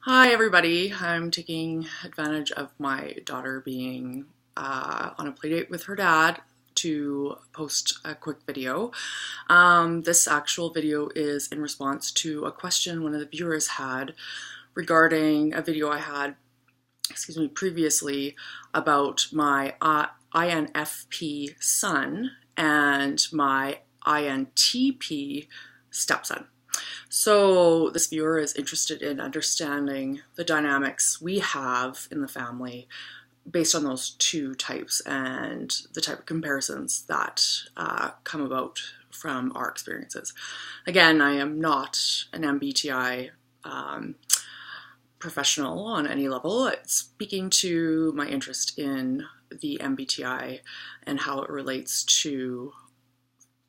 Hi everybody, I'm taking advantage of my daughter being on a playdate with her dad to post a quick video. This actual video is in response to a question one of the viewers had regarding a video I had, previously about my INFP son and my INTP stepson. So this viewer is interested in understanding the dynamics we have in the family based on those two types and the type of comparisons that come about from our experiences. Again, I am not an MBTI professional on any level. It's speaking to my interest in the MBTI and how it relates to,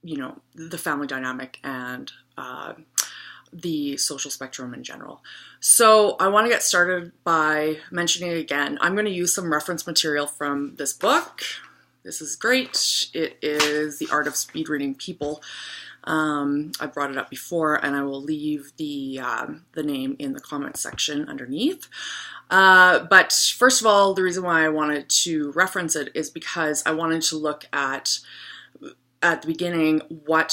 the family dynamic and the social spectrum in general. So I want to get started by mentioning again, I'm going to use some reference material from this book. This is great. It is The Art of SpeedReading People. I brought it up before, and I will leave the name in the comments section underneath. But first of all, the reason why I wanted to reference it is because I wanted to look at the beginning what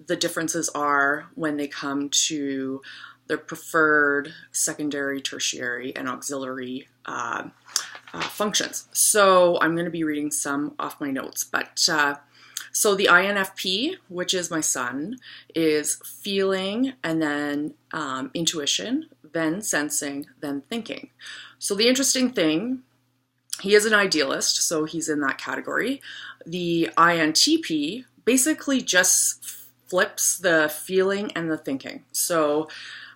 the differences are when they come to their preferred secondary, tertiary, and auxiliary functions. So I'm going to be reading some off my notes. But so the INFP, which is my son, is feeling and then intuition, then sensing, then thinking. So the interesting thing, he is an idealist, so he's in that category. The INTP basically just flips the feeling and the thinking. So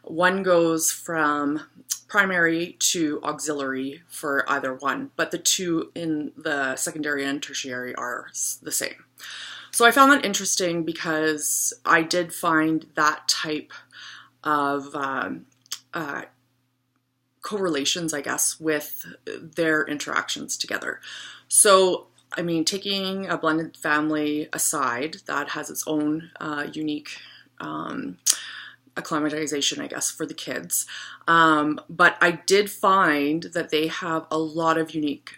one goes from primary to auxiliary for either one, but the two in the secondary and tertiary are the same. So I found that interesting because I did find that type of correlations, I guess, with their interactions together. So, I mean, taking a blended family aside, that has its own unique acclimatization, I guess, for the kids. But I did find that they have a lot of unique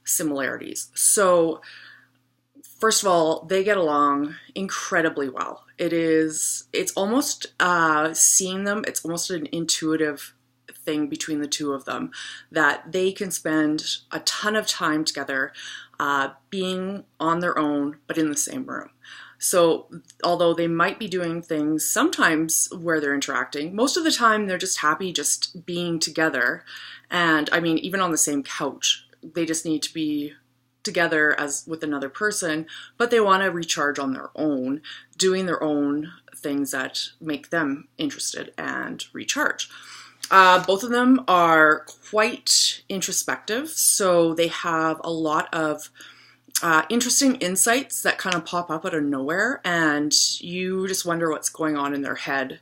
similarities. So, first of all, they get along incredibly well. It's almost seeing them, it's almost an intuitive thing between the two of them, that they can spend a ton of time together being on their own but in the same room. So although they might be doing things sometimes where they're interacting, most of the time they're just happy just being together. And I mean, even on the same couch, they just need to be together as with another person, but they want to recharge on their own, doing their own things that make them interested and recharge. Both of them are quite introspective, so they have a lot of interesting insights that kind of pop up out of nowhere, and you just wonder what's going on in their head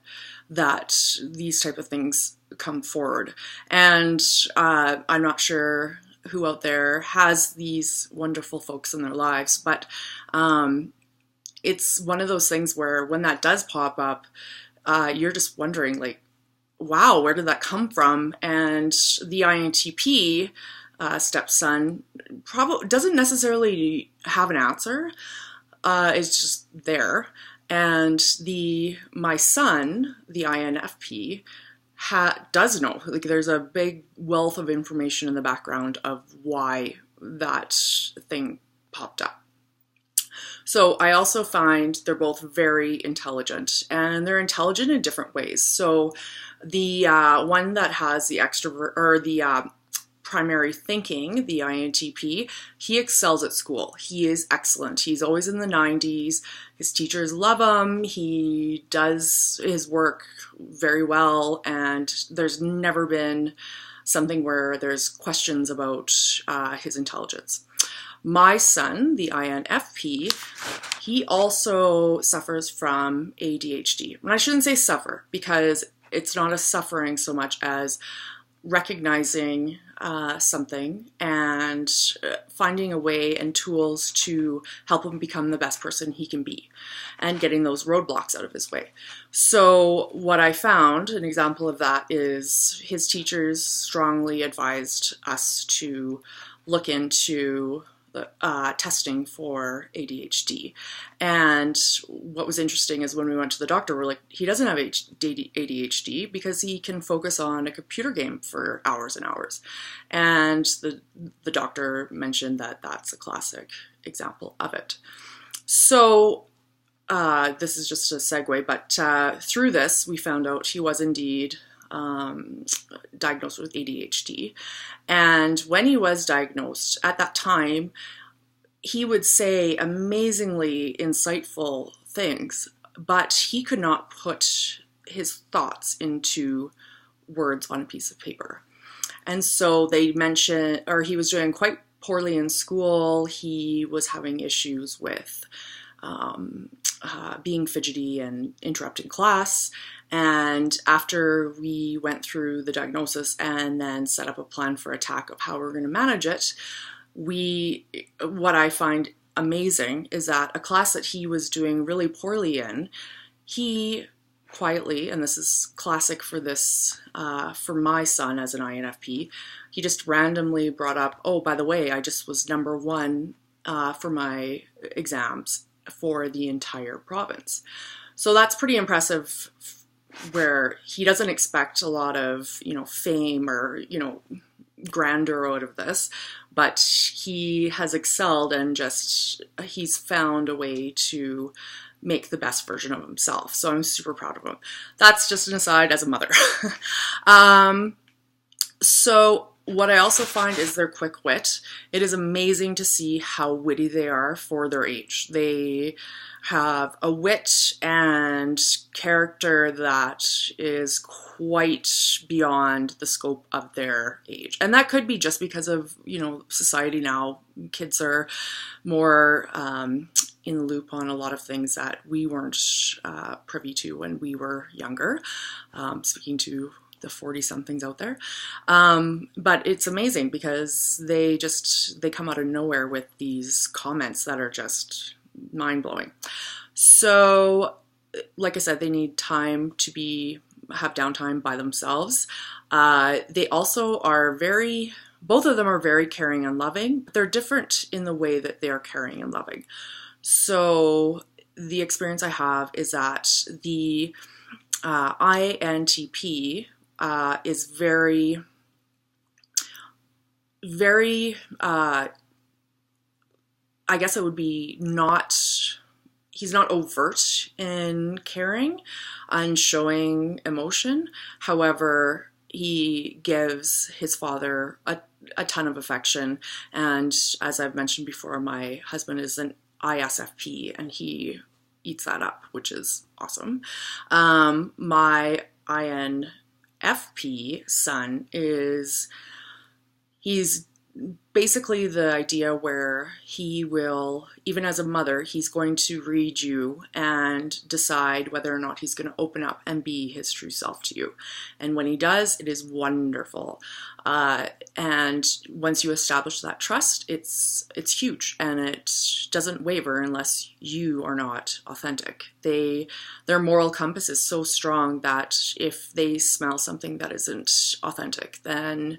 that these type of things come forward. And I'm not sure who out there has these wonderful folks in their lives, but it's one of those things where when that does pop up, you're just wondering, like, wow, where did that come from? And the INTP stepson probably doesn't necessarily have an answer. It's just there. And my son, the INFP, does know. Like, there's a big wealth of information in the background of why that thing popped up. So I also find they're both very intelligent, and they're intelligent in different ways. So the one that has the extrovert or the primary thinking, the INTP, he excels at school. He is excellent. He's always in the 90s. His teachers love him. He does his work very well, and there's never been something where there's questions about his intelligence. My son, the INFP, he also suffers from ADHD. And I shouldn't say suffer, because it's not a suffering so much as recognizing something and finding a way and tools to help him become the best person he can be, and getting those roadblocks out of his way. So what I found, an example of that, is his teachers strongly advised us to look into testing for ADHD. And what was interesting is when we went to the doctor, we're like, he doesn't have ADHD because he can focus on a computer game for hours and hours. And the doctor mentioned that that's a classic example of it. So this is just a segue, but through this, we found out he was indeed diagnosed with ADHD. And when he was diagnosed, at that time, he would say amazingly insightful things, but he could not put his thoughts into words on a piece of paper. And so they mentioned, or he was doing quite poorly in school. He was having issues with being fidgety and interrupting class. And after we went through the diagnosis and then set up a plan for attack of how we're going to manage it, what I find amazing is that a class that he was doing really poorly in, he quietly, and this is classic for this, for my son as an INFP, he just randomly brought up, oh, by the way, I just was number one for my exams for the entire province. So that's pretty impressive, where he doesn't expect a lot of, fame or, grandeur out of this, but he has excelled and he's found a way to make the best version of himself. So I'm super proud of him. That's just an aside as a mother. So what I also find is their quick wit. It is amazing to see how witty they are for their age. They have a wit and character that is quite beyond the scope of their age. And that could be just because of, society now. Kids are more in the loop on a lot of things that we weren't privy to when we were younger, speaking to the 40-somethings out there. But it's amazing because they come out of nowhere with these comments that are just mind-blowing. So, like I said, they need time to have downtime by themselves. They also are both of them are very caring and loving, but they're different in the way that they are caring and loving. So the experience I have is that the INTP is very, very, I guess it would be he's not overt in caring and showing emotion. However, he gives his father a ton of affection. And as I've mentioned before, my husband is an ISFP and he eats that up, which is awesome. My INFP son he's basically the idea where he will, even as a mother, he's going to read you and decide whether or not he's going to open up and be his true self to you. And when he does, it is wonderful. And once you establish that trust, it's huge, and it doesn't waver unless you are not authentic. Their moral compass is so strong that if they smell something that isn't authentic, then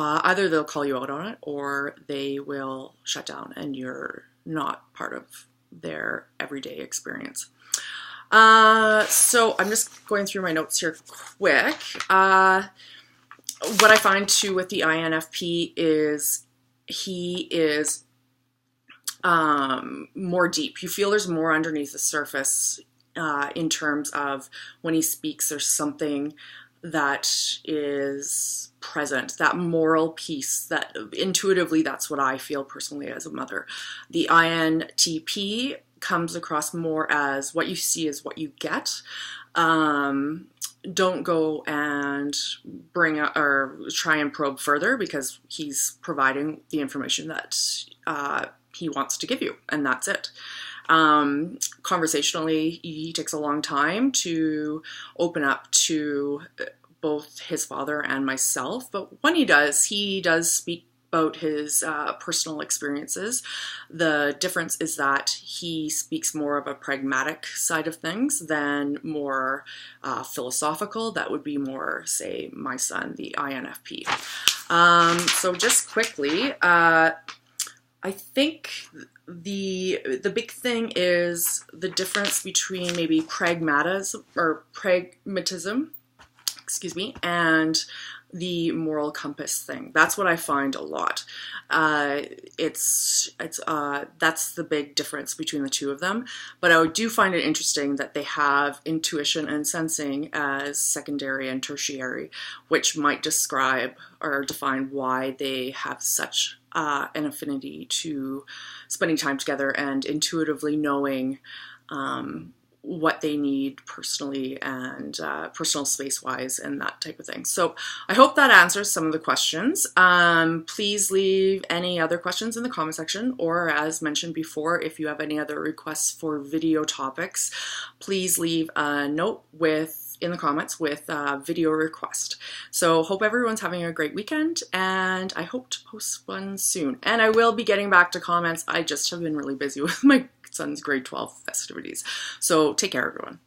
either they'll call you out on it or they will shut down and you're not part of their everyday experience. So I'm just going through my notes here quick. What I find too with the INFP is he is more deep. You feel there's more underneath the surface in terms of when he speaks, there's something that is present, that moral piece, that intuitively that's what I feel personally as a mother. The INTP comes across more as what you see is what you get. Don't go and bring or try and probe further because he's providing the information that he wants to give you, and that's it. Conversationally, he takes a long time to open up to both his father and myself, but when he does speak about his personal experiences. The difference is that he speaks more of a pragmatic side of things than more philosophical. That would be more, say, my son, the INFP. So just quickly, I think the big thing is the difference between maybe pragmatism, and the moral compass thing. That's what I find a lot. That's the big difference between the two of them. But I do find it interesting that they have intuition and sensing as secondary and tertiary, which might describe or define why they have such an affinity to spending time together and intuitively knowing what they need personally and personal space-wise and that type of thing. So I hope that answers some of the questions. Please leave any other questions in the comment section, or as mentioned before, if you have any other requests for video topics, please leave a note in the comments with a video request. So hope everyone's having a great weekend, and I hope to post one soon. And I will be getting back to comments. I just have been really busy with my son's grade 12 festivities. So take care, everyone.